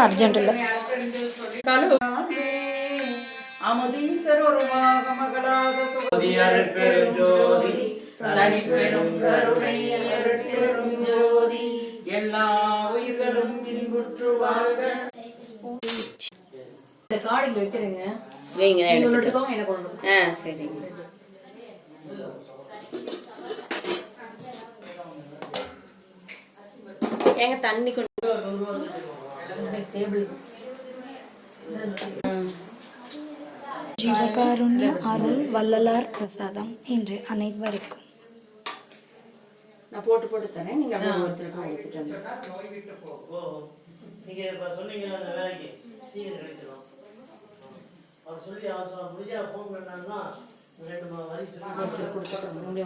Urgent இல்லை. எல்லா உயிர்களும் இன்புற்று வாழ்க. கார்டு இங்க வைக்கிறேங்க. வைங்க, எடுத்துக்கோங்க. எனக்கு ஒன்று. சரிங்க. ஏங்க தண்ணி கொண்டு டேபிள். ஜீவகாருண்ய அருள் வள்ளலார் பிரசாதம் இன்று அனைவருக்கும். நான் போட்டு தரேன். நீங்க எடுத்துட்டு நீங்க இப்ப சொன்னீங்க அந்த வேலைக்கு சீக்கிரம் கிடைச்சிடும். அவர் சொல்லி அவர் முடிஞ்சா ஃபோன் பண்ணாருன்னா 2 வரி சொல்லி கொடுத்துருக்கோம்.